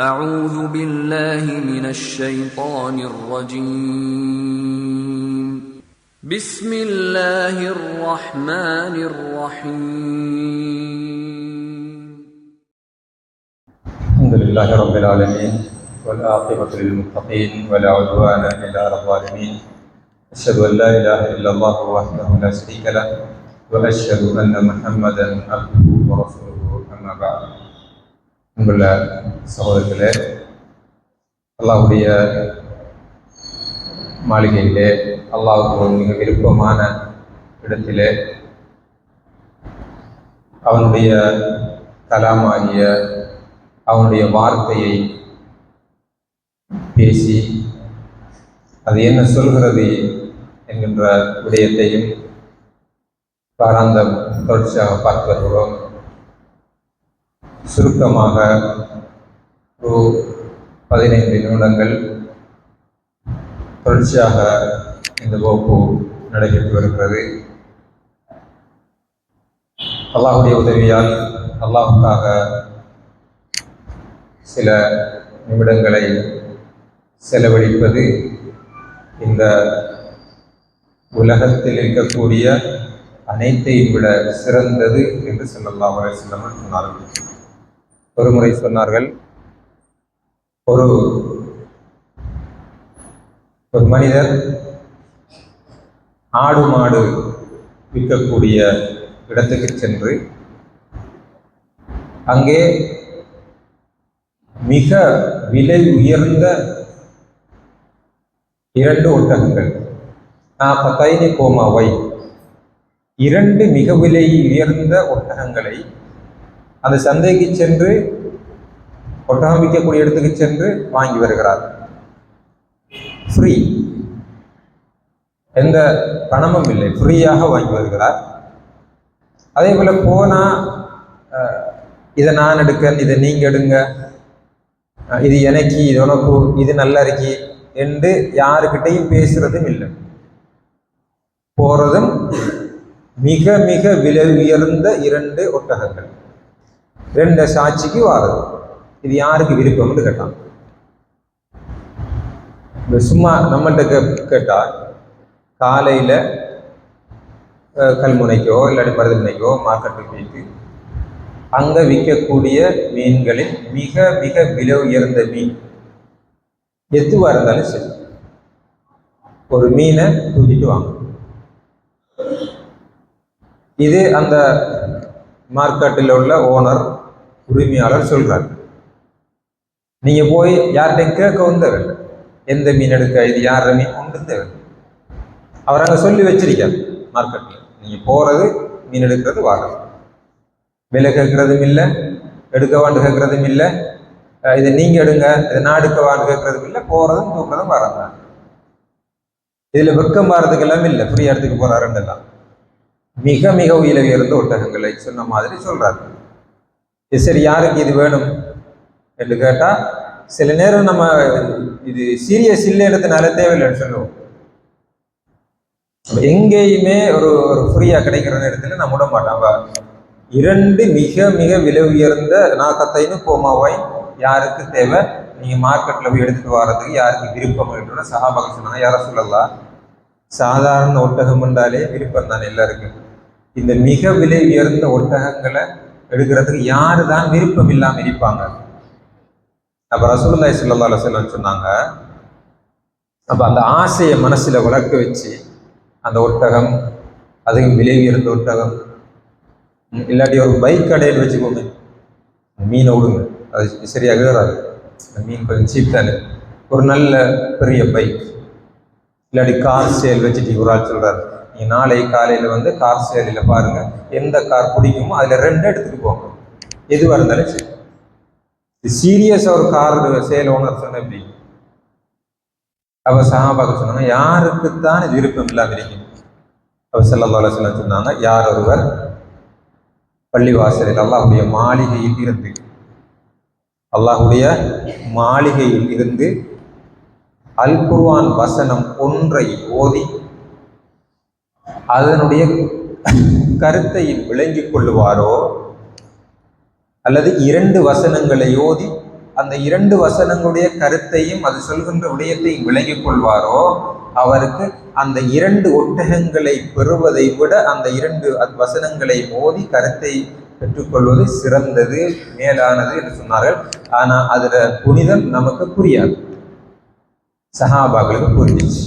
أعوذ بالله من الشيطان الرجيم بسم الله الرحمن الرحيم الحمد لله رب العالمين والعاقبة للمتقين ولا عدوان إلا على الظالمين أشهد أن لا إله إلا الله وحده لا شريك له وأشهد أن محمدا عبده ورسوله أما بعد. அன்புள்ள சகோதரர்களே, அல்லாஹ்வுடைய மாளிகையிலே, அல்லாஹ்வுக்கு மிக விருப்பமான இடத்திலே அவனுடைய கலாமாகிய அவனுடைய வார்த்தையை பேசி அது என்ன சொல்கிறது என்கின்ற விடயத்தையும் பாராந்தம் தொடர்ச்சியாக பார்த்து வருகிறோம். சுருக்கமாக ஒரு 15 நிமிடங்கள் தொடர்ச்சியாக இந்த வகுப்பு நடைபெற்று வருகிறது. அல்லாஹ்வுடைய உதவியால் அல்லாஹ்வுக்காக சில நிமிடங்களை செலவழிப்பது இந்த உலகத்தில் இருக்கக்கூடிய அனைத்தையும் விட சிறந்தது என்று ஸல்லல்லாஹு அலைஹி வஸல்லம் சொன்னார்கள். ஒரு முறை சொன்னார்கள், ஒரு மனிதர் ஆடு மாடு விற்கக்கூடிய இடத்துக்கு சென்று அங்கே மிக விலை உயர்ந்த 2 ஒட்டகங்கள், கோமாவை 2 மிக விலை உயர்ந்த ஒட்டகங்களை அந்த சந்தைக்கு சென்று ஒட்டகம் விற்கக்கூடிய இடத்துக்கு சென்று வாங்கி வருகிறார். ஃப்ரீ, எந்த பணமும் இல்லை, ஃப்ரீயாக வாங்கி வருகிறார். அதே போல போனா இதை நான் எடுக்க, இதை நீங்க எடுங்க, இது எனக்கு, இது உனக்கு, இது நல்லா இருக்கு என்று யாருக்கிட்டையும் பேசுறதும் இல்லை. போறதும் மிக மிக விலை உயர்ந்த 2 ஒட்டகங்கள் 2 சாட்சிக்கு வாரது. இது யாருக்கு விருப்பம்னு கேட்டான். சும்மா நம்மள்கிட்ட கேட்டா காலையில கல்முனைக்கோ இல்லாட்டி மருதமுனைக்கோ மார்க்கெட்டுக்கு போயிட்டு அங்க விற்கக்கூடிய மீன்களில் மிக மிக விலை உயர்ந்த மீன் எதுவாக இருந்தாலும் சரி, ஒரு மீனை தூக்கிட்டு வாங்க. இது அந்த மார்க்கெட்டில் உள்ள ஓனர், உரிமையாளர் சொல்றார். நீங்க போய் யார்கிட்டையும் கேட்க தேவையில்லை, எந்த மீன் எடுக்க, இது யார மீன் ஒன்று தேவையில்லை. அவர் அங்கே சொல்லி வச்சிருக்கார் மார்க்கெட்டில். நீங்க போறது, மீன் எடுக்கிறது, வாங்குறது, விலை கேட்கறதும் இல்லை, எடுக்க வாண்டு கேட்கறதும் இல்லை, இதை நீங்க எடுங்க, இதை நான் எடுக்க வாண்டு கேட்கறதும் இல்லை, போறதும் தூக்குறதும் வர்றதா. இதுல வெக்கம் பாரதுக்கு எல்லாமே இல்லை, ஃப்ரீ இடத்துக்கு போறாருன்றதான். மிக மிக உயிரை உயர்ந்த ஒட்டகங்களை சொன்ன மாதிரி சொல்றாரு. இது சரி, யாருக்கு இது வேணும் என்று கேட்டா சில நேரம் நம்ம இது சீரியஸ் இல்லைன்றதுனால தேவையில்லைன்னு சொல்லுவோம். எங்கேயுமே ஒரு ஃப்ரீயா கிடைக்கிற நேரத்துல நம்ம விட மாட்டோம். 2 மிக மிக விலை உயர்ந்த கோமாவை யாருக்கு தேவை, நீங்க மார்க்கெட்ல போய் எடுத்துட்டு வர்றதுக்கு யாருக்கு விருப்பம் என்று சஹாபாக்கள் சொன்னாங்க. யார சொல்லலாம், சாதாரண ஒட்டகம் என்றாலே விருப்பம் தான் எல்லாருக்கும். இந்த மிக விலை உயர்ந்த ஒட்டகங்களை எடுக்கிறதுக்கு யாரு தான் விருப்பம் இல்லாம இருப்பாங்க? அப்ப ரசூலுல்லாஹி ஸல்லல்லாஹு அலைஹி வஸல்லம் சொன்னாங்க, அப்ப அந்த ஆசையை மனசுல வளர்க்க வச்சு அந்த ஒட்டகம், அதுவும் விலை உயர்ந்த ஒட்டகம், இல்லாட்டி ஒரு பைக் கடையில் வச்சுக்கோங்க, மீனை விடுங்க, அது சரியாக ஏறாது, மீன் கொஞ்சம் சீப் தானே. ஒரு நல்ல பெரிய பைக் இல்லாட்டி கார் சேல் வச்சுட்டு ஒரு ஆள் சொல்றாரு, நீங்க நாளை காலையில கார் சேலில் பாருங்க, எந்த கார் பிடிக்குமோ அதுல 2 எடுத்துட்டு போங்க, எதுவாக இருந்தாலும் சரி. சீரியஸா ஒரு கார் சேல் ஓனர் சொன்ன எப்படி? அவ சஹாபாக்கள் சொன்னாங்க, யாருக்குத்தான் இது விருப்பம் இல்லாம இருக்கும்? அவ ஸல்லல்லாஹு அலைஹி வஸல்லம் சொன்னாங்க, யார் ஒருவர் பள்ளிவாசலில் அல்லாஹ்வுடைய மாளிகையில் இருந்து அல் குர்ஆன் வசனம் ஒன்றை ஓதி அதனுடைய கருத்தை விளங்கிக் கொள்ளுவாரோ, அல்லது 2 வசனங்களை ஓதி அந்த 2 வசனங்களுடைய கருத்தையும் அது சொல்கின்ற விடயத்தையும் விளங்கிக் கொள்வாரோ அவருக்கு அந்த 2 ஒட்டகங்களை பெறுவதை விட அந்த 2 வசனங்களை மோதி கருத்தை பெற்றுக்கொள்வது சிறந்தது, மேலானது என்று சொன்னார்கள். ஆனா அதுல புனிதம் நமக்கு புரியாது, சஹாபாக்களுக்கு புரிஞ்சிச்சு.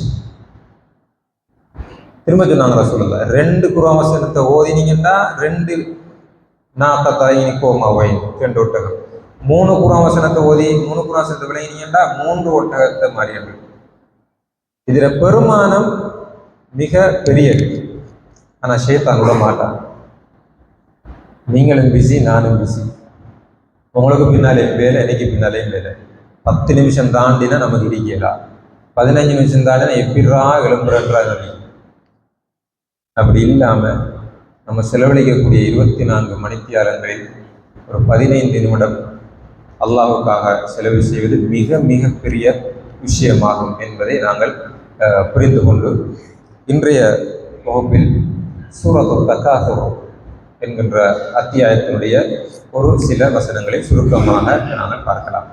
திரும்ப சொன்னாங்க ரசூலுல்லாஹ், 2 குர்ஆன் வசனத்தை ஓதினீங்கன்னா 2 நாக்கத்தாயினி கோமாவை 2 ஒட்டகம், 3 குர்ஆன் வசனத்தை ஓதி 3 குர்ஆன் வசனத்தை விளங்கினீங்கன்னா 3 ஒட்டகத்தை மாறியது. இதுல பெருமானம் மிக பெரியது. ஆனா ஷைத்தான் விட மாட்டான். நீங்களும் பிஸி, நானும் பிஸி. உங்களுக்கு பின்னாலே வேலை, எனக்கு பின்னாலே வேலை. 10 நிமிஷம் தாண்டினா நமக்கு இருக்கலா, 15 நிமிஷம் தாண்டினா எப்படிரா எழும்புறன்றா. அப்படி இல்லாம நம்ம செலவழிக்கக்கூடிய 24 மணித்தியாலங்களில் ஒரு 15 நிமிடம் அல்லாஹுக்காக செலவு செய்வது மிக மிக பெரிய விஷயமாகும் என்பதை நாங்கள் புரிந்து கொண்டு இன்றைய வகுப்பில் சூரத்துத் தகாசுர் என்கின்ற அத்தியாயத்தினுடைய ஒரு சில வசனங்களை சுருக்கமாக நாங்கள் பார்க்கலாம்.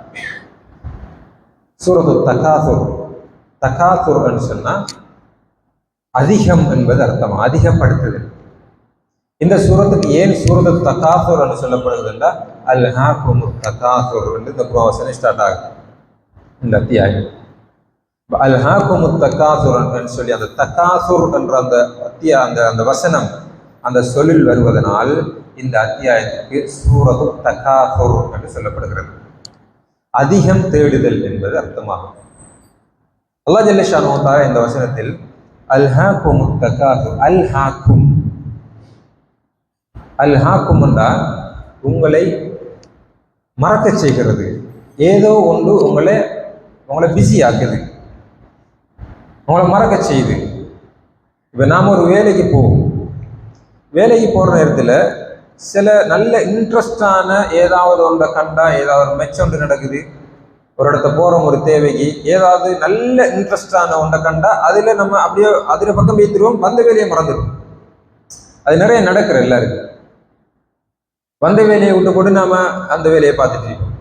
சூரத்துத் தகாசுர், தகாசுர் என்று சொன்னால் அதிகம் என்பது அர்த்தம், அதிகப்படுத்துதல். இந்த சூரத்துக்கு ஏன் சூரத்துத் தகாசுர் என்று சொல்லப்படுகிறது என்றால் அல்ஹாகுமுத் தகாசுர் என்று இந்த வசனம் ஸ்டார்ட் ஆகுது. இந்த அத்தியாயம் அல்ஹாகுமுத் தகாசுர் என்று சொல்லி அந்த தகாசுர் என்ற அந்த வசனம் அந்த சொல்லில் வருவதனால் இந்த அத்தியாயத்துக்கு சூரத்துத் தகாசுர் என்று சொல்லப்படுகிறது. அதிகம் தேடுதல் என்பது அர்த்தமாகும். அல்லாஹ் ஜல்ல ஷானுஹு தஆலா இந்த வசனத்தில் அல்ஹாகுமுத் தகாசுர், அல்ஹாக்கும், அல்ஹாக்கும் என்றால் உங்களை மறக்க செய்கிறது, ஏதோ ஒன்று உங்களை பிஸி ஆக்குது, உங்களை மறக்க செய்யுது. இப்போ நாம் ஒரு வேலைக்கு போவோம், வேலைக்கு போகிற நேரத்தில் சில நல்ல இன்ட்ரெஸ்டான ஏதாவது ஒன்றை கண்டா, ஏதாவது ஒரு மெச்ச ஒன்று நடக்குது, ஒரு இடத்த போகிறோம் ஒரு தேவைக்கு, ஏதாவது நல்ல இன்ட்ரெஸ்டான ஒன்றை கண்டா அதில் நம்ம அப்படியே அதில் பக்கம் வைத்துருவோம், வந்த வேலையை மறந்துடுவோம். அது நிறைய நடக்கிற எல்லாருக்கும். வந்த வேலையை விட்டு போட்டு நாம் அந்த வேலையை பார்த்துட்டு இருக்கோம்,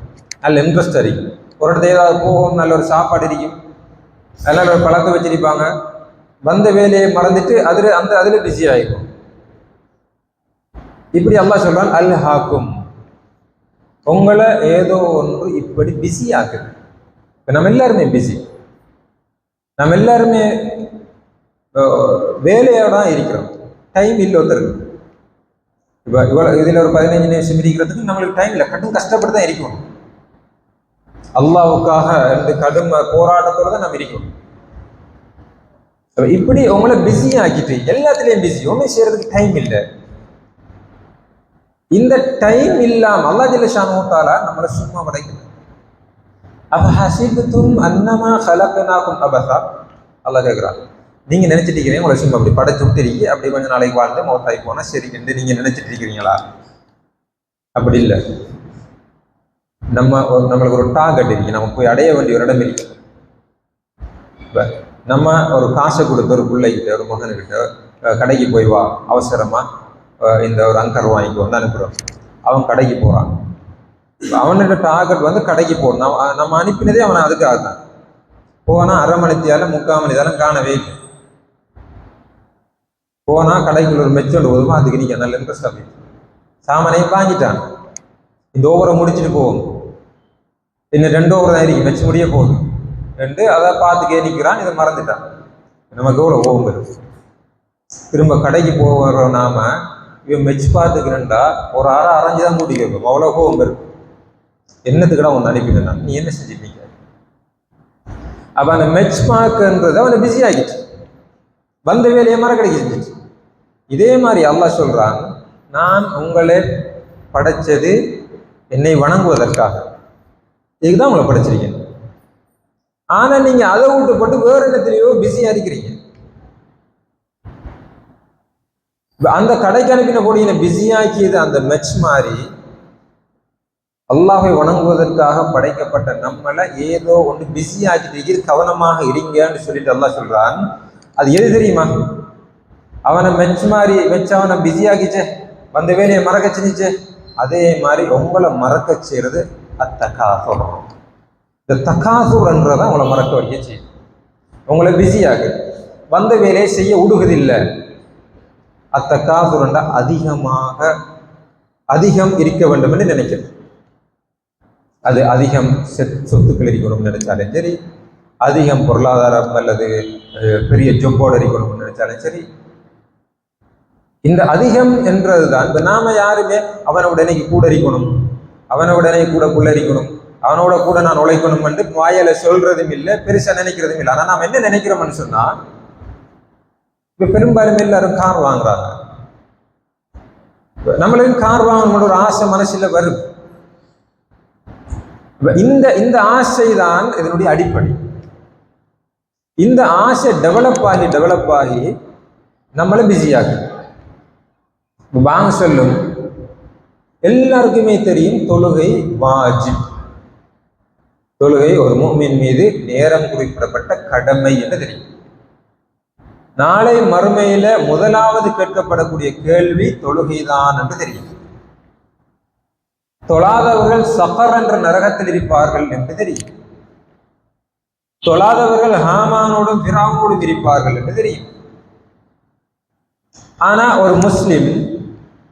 நல்ல இன்ட்ரெஸ்ட் இருக்கும். ஒரு இடத்த ஏதாவது போகும், நல்ல ஒரு சாப்பாடு இருக்கும், நல்ல ஒரு பழக்கம் வச்சிருப்பாங்க, வந்த வேலையை மறந்துட்டு அதில் பிஸி ஆகிடும். இப்படி அல்லாஹ் சொல்றான், அல்ஹாக்கும், உங்களை ஏதோ ஒன்று இப்படி பிஸி ஆக்குது. இப்போ நம்ம எல்லாருமே பிஸி, நம்ம எல்லாருமே வேலையோட தான் இருக்கிறோம், டைம் இல்லை ஒருத்தருக்கு. இப்போ இதில் ஒரு 15 நிமிஷம் இருக்கிறதுக்கு நம்மளுக்கு டைம் இல்லை, கடும் கஷ்டப்பட்டு தான் இருக்கணும். அல்லாஹ்வுக்காக இந்த கடும் போராட்டத்தோடு தான் நம்ம இருக்கணும். இப்படி உங்களை பிஸி ஆக்கிட்டு எல்லாத்துலேயும் பிஸி, ஒன்றும் செய்யறதுக்கு டைம் இல்லை. இந்த டைம் இல்லாமல் அல்லாஹ் ஜல்ல ஷானுஹு தஆலா நம்மளை சும்மா படைக்கல. அஃபஹஸிப்தும் அன்னமா ஹலக்னாகும் அபஸா, அல்லாஹ் கேட்குறான், நீங்கள் நினைச்சிட்டு இருக்கிறீங்க உங்களை சும்மா அப்படி படைச்சு விட்டுருக்கீங்க, அப்படி கொஞ்சம் நாளைக்கு வாழ்ந்து மௌத்தாகி போனால் சரி என்று நீங்கள் நினைச்சிட்டு இருக்கிறீங்களா? அப்படி இல்லை. நம்மளுக்கு ஒரு டார்கெட் இருக்கு, நம்ம போய் அடைய வேண்டிய ஒரு இடம் இருக்கு. நம்ம ஒரு காசை கொடுத்து ஒரு பிள்ளைகிட்ட, ஒரு மகனுக்கிட்ட கடைக்கு போய் வா அவசரமா இந்த ஒரு அங்கர் வாங்கிக்கு வந்து அனுப்புகிறோம். அவன் கடைக்கு போகிறான், அவனோட டார்கெட் வந்து கடைக்கு போடணும். நம்ம அனுப்பினதே அவனை அதுக்காக தான். போனால் அரை மணித்தியாலும் 3/4 மணி நேரம் காணவே இல்லை. போனால் கடைக்குள்ள ஒரு மெச்சோண்டு போதுமா, அதுக்கு நீங்கள் நல்ல இன்ட்ரெஸ்ட் அப்படி சாமானையும் வாங்கிட்டான். இந்த ஓவரை முடிச்சுட்டு போகும், இன்னும் 2 ஓவர் தான் இருக்கு, மெச்சு முடிய போகுது ரெண்டு, அதை பார்த்து கேணிக்கிறான், இதை மறந்துட்டான். நமக்கு எவ்வளோ ஓவம் வரும். திரும்ப கடைக்கு போகிறோம் நாம, இவன் மெச்சு பார்த்துக்கிறேன்டா ஒரு அரை அரைஞ்சு தான் கூட்டி கேட்போம், அவ்வளோ கோவம் வரும். என்னத்துக்கடா ஒன்று அனுப்பினா நீ என்ன செஞ்சுட்டீங்க? அப்போ அந்த மெச் மார்க்ன்றது அவனை பிஸி ஆகிடுச்சு, வந்த வேலையை மறக்கடைக்கு செஞ்சிச்சு. இதே மாதிரி அல்லாஹ் சொல்றான், நான் உங்களை படைச்சது என்னை வணங்குவதற்காக, இதுதான் உங்களை படைச்சிருக்கேன். ஆனா நீங்க அதை விட்டு போட்டு வேற இடத்துலயோ பிஸியா இருக்கிறீங்க. அந்த கடைக்கு அனுப்பின போடிய பிஸியாக்கியது அந்த மெச் மாதிரி அல்லாஹை வணங்குவதற்காக படைக்கப்பட்ட நம்மளை ஏதோ ஒன்று பிஸி ஆக்கிட்டு கவனமாக இருங்கன்னு சொல்லிட்டு அல்லாஹ் சொல்றான். அது எது தெரியுமா? அவனை மெச் அவனை பிஸி ஆக்கிச்சே, வந்த வேலையை மறக்க செஞ்சிச்சே, அதே மாதிரி உங்களை மறக்க செய்யறது அத்தகாசுர். இந்த தகாசுர்ன்றதை உங்களை மறக்க வைக்க செய்யும், உங்களை பிஸியாக வந்த வேலையை செய்ய விடுவதில்லை. அத்தகாசுரண்டா அதிகம் இருக்க வேண்டும் என்று நினைக்கிறது. அது அதிகம் சொத்துக்கள் இருக்கணும்னு நினைச்சாலும் சரி, அதிகம் பொருளாதாரம் அல்லது பெரிய ஜொப்போடு இருக்கணும்னு நினைச்சாலும் சரி, இந்த அதிகம் என்றதுதான். இப்ப நாம யாருமே அவனோட இன்னைக்கு கூட இருக்கணும், அவனோட இன்னைக்கு கூட புள்ளரிக்கணும், அவனோட கூட நான் உழைக்கணும் என்று வாயில சொல்றதும் இல்லை, பெருசா நினைக்கிறதும் இல்லை. ஆனா நாம் என்ன நினைக்கிறோம்னு சொன்னா, இப்ப பெரும்பாலும் எல்லாரும் கார் வாங்குறாங்க. நம்மளுக்கு கார் வாங்கணும் ஒரு ஆசை மனசுல வருது. இந்த ஆசை தான் இதனுடைய அடிப்படை. இந்த ஆசை டெவலப் ஆகி நம்மளை பிஸியாகும். வாங்க சொல்லும் எல்லாருக்குமே தெரியும், தொழுகை வாஜிப். தொழுகை ஒரு முஃமின் மீது நேரம் குறிப்பிடப்பட்ட கடமை என்று தெரியும். நாளை மறுமையில முதலாவது கேட்கப்படக்கூடிய கேள்வி தொழுகைதான் என்று தெரியும். தொழாதவர்கள் சஃபர் என்ற நரகத்தில் இருப்பார்கள் என்று தெரியும். தொழாதவர்கள் ஹாமானோடும் ஃபிரௌனோடும் இருப்பார்கள் என்று தெரியும். ஆனா ஒரு முஸ்லிம்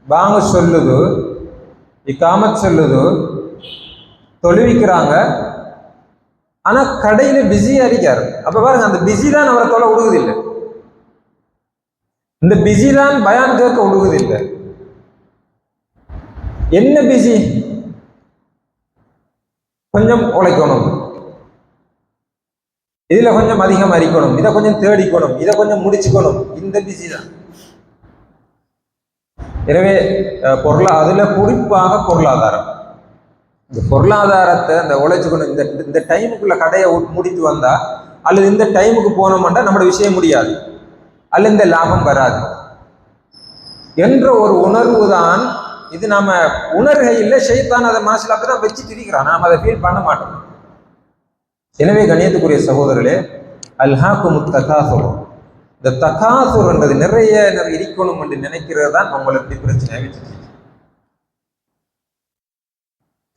வாங்க சொல்லுது, இகாமத் சொல்லுது, தொழுவிக்கிறாங்க, ஆனா கடையில பிஸியா இருக்காரு. அப்ப பாருங்க, அந்த பிஸி தான் அவரை தொலை விடுவதில்லை. இந்த பிஸி தான் பயான் கேட்க விடுவதில்லை. என்ன பிஸி? கொஞ்சம் உழைக்கணும், இதுல கொஞ்சம் அதிகம் அறிக்கணும், இதை கொஞ்சம் தேடிக்கணும், இதை கொஞ்சம் முடிச்சுக்கணும், இந்த பிஸி தான். எனவே அதுல குறிப்பாக பொருளாதாரம், இந்த பொருளாதாரத்தை இந்த உழைச்சுக்கணும். இந்த டைமுக்குள்ள கடையை முடித்து வந்தா அல்லது இந்த டைமுக்கு போனோம்னா நம்மளோட விஷயம் முடியாது, அல்ல இந்த லாபம் வராது என்ற ஒரு உணர்வு தான் இது. நாம உணர்கையில் ஷைத்தான் அதை மனசில் அப்படிதான் வச்சுட்டு இருக்கிறான், நாம் அதை ஃபீல் பண்ண மாட்டோம். எனவே கண்ணியத்துக்குரிய சகோதரர்களே, அல்ஹாக்குமுத் தகாசுர், இந்த தகாசுர்ன்றது நிறைய இருக்கணும் என்று நினைக்கிறது தான் உங்களுக்கு பிரச்சனையாக வச்சுட்டு.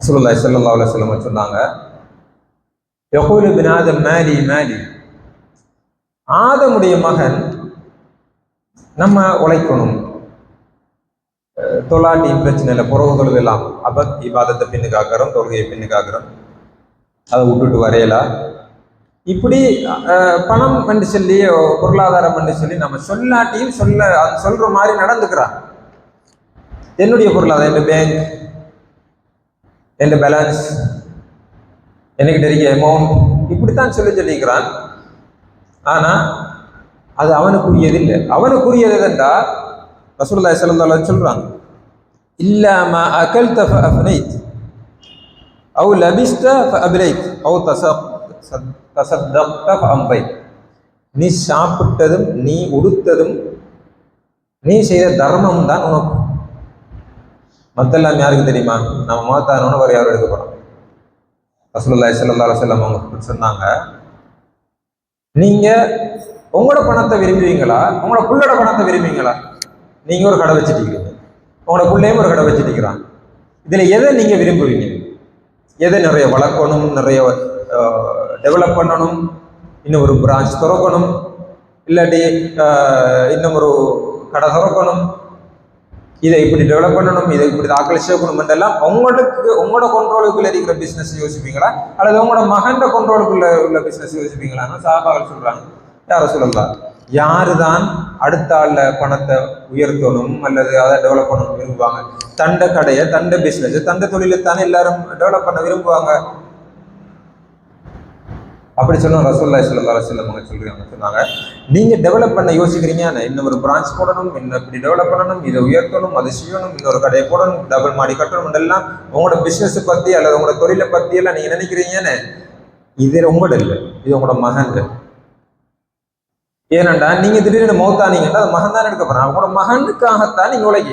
ரசூலுல்லாஹி ஸல்லல்லாஹு அலைஹி வஸல்லம் சொன்னாங்க, யகூலு இப்னு ஆதம் மாலி மாலி, ஆதமுடைய மகன் நம்ம உழைக்கணும், தொழாட்டி பிரச்சனை இல்லை, புறவுகள் எல்லாம் அபத் இபாதத்தை பின்னுக்காக்கிறோம், தொழுகையை பின்னுக்காக்கிறோம், அதை விட்டுட்டு வரையலாம். இப்படி பணம் என்று சொல்லி பொருளாதாரம் என்று சொல்லி நம்ம சொல்லாட்டியும் சொல்ற மாதிரி நடந்துக்கிறான். என்னுடைய பொருளாதாரம், என் பேங்க், என் பேலன்ஸ், எனக்கு தெரிஞ்ச அமௌண்ட், இப்படித்தான் சொல்லிக்கிறான். ஆனா அது அவனுக்குரியது இல்லை. அவனுக்குரியது எதுண்டா ரசூலுல்லாஹி ஸல்லல்லாஹு அலைஹி வஸல்லம் சொல்றாங்க, இல்லாம அகல்த ஃபஅஃனைத் அவ் லபிஸ்த ஃபஅப்லைத் அவ் தஸத்தக்த ஃபஅம்பைத். நீ சாப்பிட்டதும் நீ உடுத்ததும் நீ செய்த தர்மம் தான் உனக்கு. மத்தெல்லாம் யாருக்கு தெரியுமா? நம்ம மாத்தானோன்னு வேறு யாரும் எடுக்க போறோம். ரசூலுல்லாஹி ஸல்லல்லாஹு அலைஹி வஸல்லம் அவங்க சொன்னாங்க, நீங்க உங்களோட பணத்தை விரும்புவீங்களா, உங்களோட புள்ளோட பணத்தை விரும்புவீங்களா? நீங்க ஒரு கடை வச்சுட்டீங்க, உங்களோட பிள்ளையும் ஒரு கடை வச்சுட்டுக்கிறான். இதுல எதை நீங்க விரும்புவீங்க? எதை நிறைய வளர்க்கணும், நிறைய டெவலப் பண்ணணும், இன்னும் ஒரு பிரான்ச் திறக்கணும், இல்லாட்டி இன்னும் ஒரு கடை திறக்கணும், இதை இப்படி டெவலப் பண்ணணும், இதை இப்படி ஆக்களை சேர்க்கணும் என்றெல்லாம் உங்களோட கண்ட்ரோலுக்குள்ள இருக்கிற பிசினஸ் யோசிப்பீங்களா, அல்லது உங்களோட மகன் கண்ட்ரோலுக்குள்ள உள்ள பிசினஸ் யோசிப்பீங்களான்னு சஹாபாக்கள் சொல்றாங்க. யார சொல்லலாம், யாரு தான் அடுத்த ஆள்ல பணத்தை உயர்த்தணும் அல்லது அதை டெவலப் பண்ணணும் விரும்புவாங்க? தண்ட கடையை, தண்ட பிசினஸ், தண்ட தொழிலை தானே எல்லாரும் டெவலப் பண்ண விரும்புவாங்க. அப்படி சொன்ன ரசூலுல்லாஹி ஸல்லல்லாஹு அலைஹி வஸல்லம் சொன்னாங்க, நீங்க டெவலப் பண்ண யோசிக்கிறீங்க, இன்னும் ஒரு பிரான்ச் போடணும், இன்னும் இப்படி டெவலப் பண்ணணும், இதை உயர்த்தணும், அதை செய்யணும், இன்னொரு கடையை போடணும், டபுள் மாடி கட்டணும் எல்லாம் உங்களோட பிசினஸ் பத்தி அல்லது உங்களோட தொழிலை பத்தி எல்லாம் நீங்க நினைக்கிறீங்கன்னு, இது உங்களோட இல்லை, இது உங்களோட மகன். ஏனண்டா நீங்க திடீர்னு மௌத்தானீங்கன்னா அது மகன் தான் எடுக்க போறான். உங்களோட மகனுக்காகத்தான் நீங்க உழைக்க,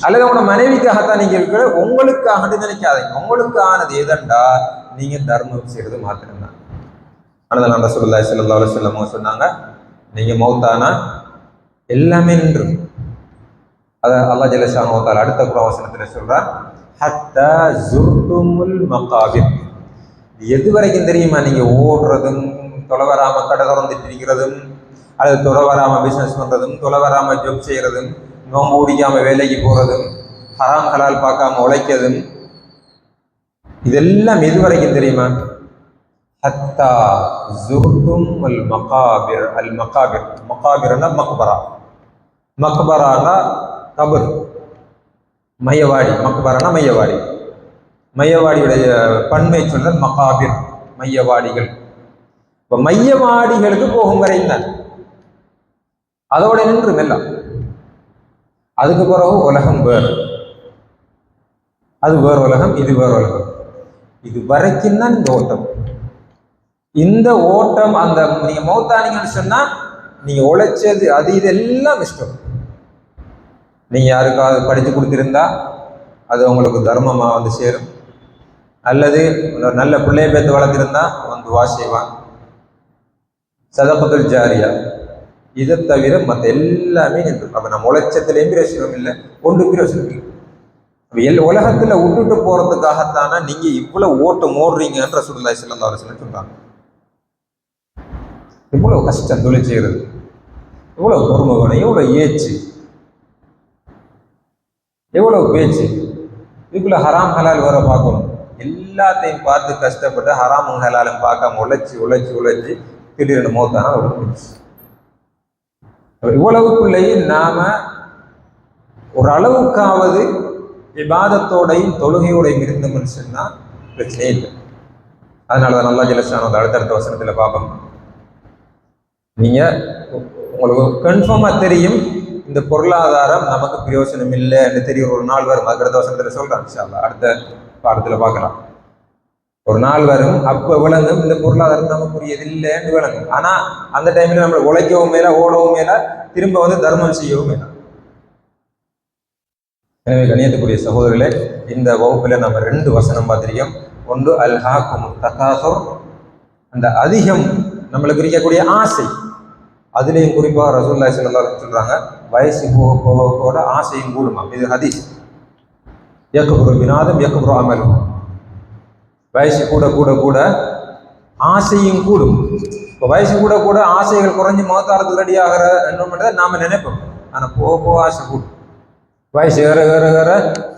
அல்லது உங்களோட மனைவிக்காகத்தான் நீங்க இருக்கிற, உங்களுக்காக நினைக்காதீங்க. உங்களுக்கானது எதண்டா நீங்க தர்மம் செய்யறது மாத்திரம்தான். ஆனால் ரசூலுல்லாஹி ஸல்லல்லாஹு அலைஹி வஸல்லம் சொன்னாங்க, நீங்க மௌத்தானா எல்லாமே நின்று. அத அல்லாஹ் ஜல்ல ஷானஹு வ தஆலா அடுத்த குர்ஆன் வசனத்துல சொல்றார், ஹத்தா ஜுர்துமுல் மகாபிர். எது வரைக்கும் தெரியுமா? நீங்க ஓடுறதும், தொலை வராம கடை திறந்துட்டு இருக்கிறதும், அல்லது தொலை வராம பிசினஸ் பண்றதும், தொலை வராம ஜாப் செய்யறதும், நோம்பு ஓடிக்காம வேலைக்கு போறதும், ஹராம் ஹலால் பார்க்காம உழைக்கிறதும், இதெல்லாம் எது வரைக்கும் தெரியுமா? ஹத்தா ஜுர்தும் அல் மகாபிர். அல் மகாபிர், மகாபிர்னா மக்பரா, மக்பரானா கபர், மையவாடி. மக்பரானா மையவாடி. மையவாடியுடைய பன்மை சொல்ல மகாபிர், மையவாடிகள். இப்ப மையவாடிகளுக்கு போகும் வரையும் தான், அதோட நின்று எல்லாம். அதுக்கு பிறகு உலகம் வேறு, அது வேறு உலகம், இது வேறு உலகம். இது வரைக்கும் தான் இந்த ஓட்டம். இந்த ஓட்டம், அந்த நீங்க மௌத்தானீங்கன்னு சொன்னா நீங்க உழைச்சது அது இதெல்லாம் இஷ்டம். நீங்க யாருக்காவது படித்து கொடுத்திருந்தா அது உங்களுக்கு தர்மமா வந்து சேரும், அல்லது நல்ல பிள்ளைய பேத்து வளர்த்திருந்தா வந்து துஆ செய்வான், சதகத்துல் ஜாரியா. இதை தவிர மற்ற எல்லாமே நின்று. அப்ப நம்ம உழைச்சத்துலேயும் பிரயோசனம் இல்லை, ஒன்று பிரயோசனம் இல்லை. உலகத்துல விட்டுட்டு போறதுக்காகத்தானே நீங்க இவ்வளவு ஓட்டம் ஓடுறீங்கன்ற ரசூலுல்லாஹி ஸல்லல்லாஹு அலைஹி வஸல்லம் சொல்றாங்க. இவ்வளவு கஷ்டம் தொழில் செய்யறது, எவ்வளவு பொறுமை வேணும், எவ்வளவு ஏச்சு, எவ்வளவு பேச்சு. இதுக்குள்ள ஹராம் ஹலால் வர பார்க்கணும். எல்லாத்தையும் பார்த்து கஷ்டப்பட்டு ஹராமும் ஹலாலும் பார்க்காம உழைச்சி உழைச்சி உழைச்சி திடீர்னு மௌத்தானா ஒரு போச்சு. இவ்வளவுக்குள்ளேயும் நாம ஒரு அளவுக்காவது இபாதத்தோடையும் தொழுகையோடையும் இருந்தோம்னு சொன்னா பிரச்சனையே இல்லை. அதனாலதான் அல்லாஹ் ஜல்ல ஷானஹு அடுத்தடுத்த வசனத்துல பார்ப்போம். நீங்க உங்களுக்கு கன்ஃபார்மா தெரியும் இந்த பொருளாதாரம் நமக்கு பிரயோசனம் இல்லை என்று தெரியும். ஒரு நாள் வரும், அடுத்த வசனத்துல சொல்றான் இன்ஷா அல்லாஹ், அடுத்த பாடத்துல பார்க்கலாம். ஒரு நாள் வரும், அப்ப விளங்கும் இந்த பொருளாதாரம் நமக்குரியது இல்லைன்னு விளங்கும். ஆனா அந்த டைம்ல நம்மளை உழைக்கவும் மேல, ஓடவும் மேல, திரும்ப வந்து தர்மம் செய்யவும் மேல. எனவே கண்ணியத்துக்குரிய சகோதரர்களே, இந்த வகுப்புல நம்ம 2 வசனம் பார்த்திருக்கோம். ஒன்று அல்ஹாக்குமுத் தகாசுர், அந்த அதிகம் நம்மளுக்கு இருக்கக்கூடிய ஆசை. அதுலேயும் குறிப்பாக ரசூலுல்லாஹி ஸல்லல்லாஹு அலைஹி வஸல்லம் சொல்றாங்க, வயசு போக போக போக ஆசையும் கூடுமா. இது ஹதீஸ். யக்புரு பினாதம் யக்புரு அமலும். வயசு கூட கூட கூட ஆசையும் கூடும். இப்போ வயசு கூட கூட ஆசைகள் குறைஞ்சி மௌத்தாரத்துக்கு ரெடி ஆகிற என்ன நாம நினைப்போம். ஆனா போக போக ஆசை கூடும். வயசு ஏற ஏற ஏற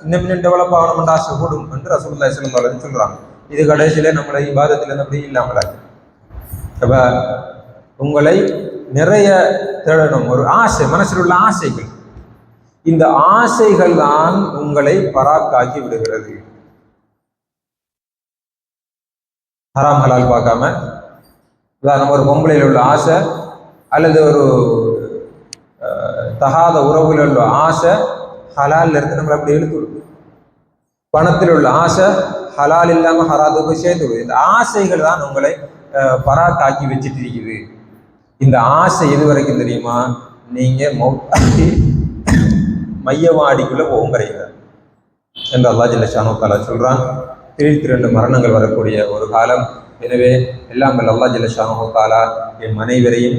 இன்னும் டெவலப் ஆகணும்னு ஆசை கூடும் என்று ரசூலுல்லாஹி ஸல்லல்லாஹு அலைஹி வஸல்லம் சொல்றாங்க. இது கடைசியில நம்மளை இபாதத்துல அப்படி இல்லாமல. அப்ப உங்களை நிறைய தேடணும், ஒரு ஆசை, மனசில் உள்ள ஆசைகள். இந்த ஆசைகள் தான் உங்களை பராக்காக்கி விடுகிறது. ஹராம் ஹலால் பார்க்காம, உதாரணம் ஒரு பொம்பளையில் உள்ள ஆசை, அல்லது ஒரு தகாத உறவுல உள்ள ஆசை ஹலால் இருந்து நம்மளை அப்படி இழுத்து விடுது. பணத்தில் உள்ள ஆசை ஹலால் இல்லாம ஹராத்துக்கு சேர்த்து விடுது. இந்த ஆசைகள் தான் உங்களை பராக்காக்கி வச்சுட்டு இருக்குது. இந்த ஆசை எது வரைக்கும் தெரியுமா? நீங்க மையவாடிக்குள்ள போகும் வரைகிறார் என்று அல்லாஹ் ஜல்ல ஷானஹு தஆலா சொல்றான். 32 மரணங்கள் வரக்கூடிய ஒரு காலம். எனவே எல்லாம் அல்லாஹ் ஜல்ல ஷானஹு தஆலா என் அனைவரையும்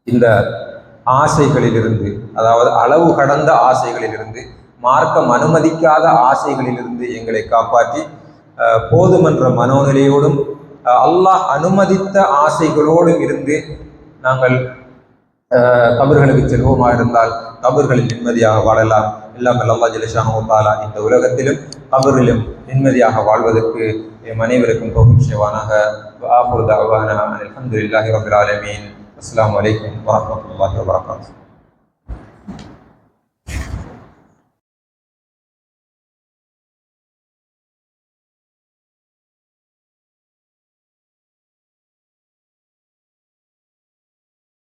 இந்த ஆசைகளிலிருந்து, அதாவது அளவு கடந்த ஆசைகளிலிருந்து, மார்க்கம் அனுமதிக்காத ஆசைகளிலிருந்து எங்களை காப்பாற்றி போதுமன்ற மனோநிலையோடும் அல்லாஹ் அனுமதித்த ஆசைகளோடும் இருந்து நாங்கள் கபர்களுக்கு செல்வோமாக இருந்தால் கபர்களில் நிம்மதியாக வாழலாம். எல்லாம் அல்லாஹ் ஜல்ல ஷானஹு தஆலா இந்த உலகத்திலும் கபரிலும் நிம்மதியாக வாழ்வதற்கு எம் அனைவருக்கும் தௌஃபீக் செய்வானாக. வஆகிரு தஅவானா அல்ஹம்துலில்லாஹி ரப்பில் ஆலமீன். அஸ்ஸலாமு அலைக்கும் வரஹ்மத்துல்லாஹி வபரகாத்துஹு.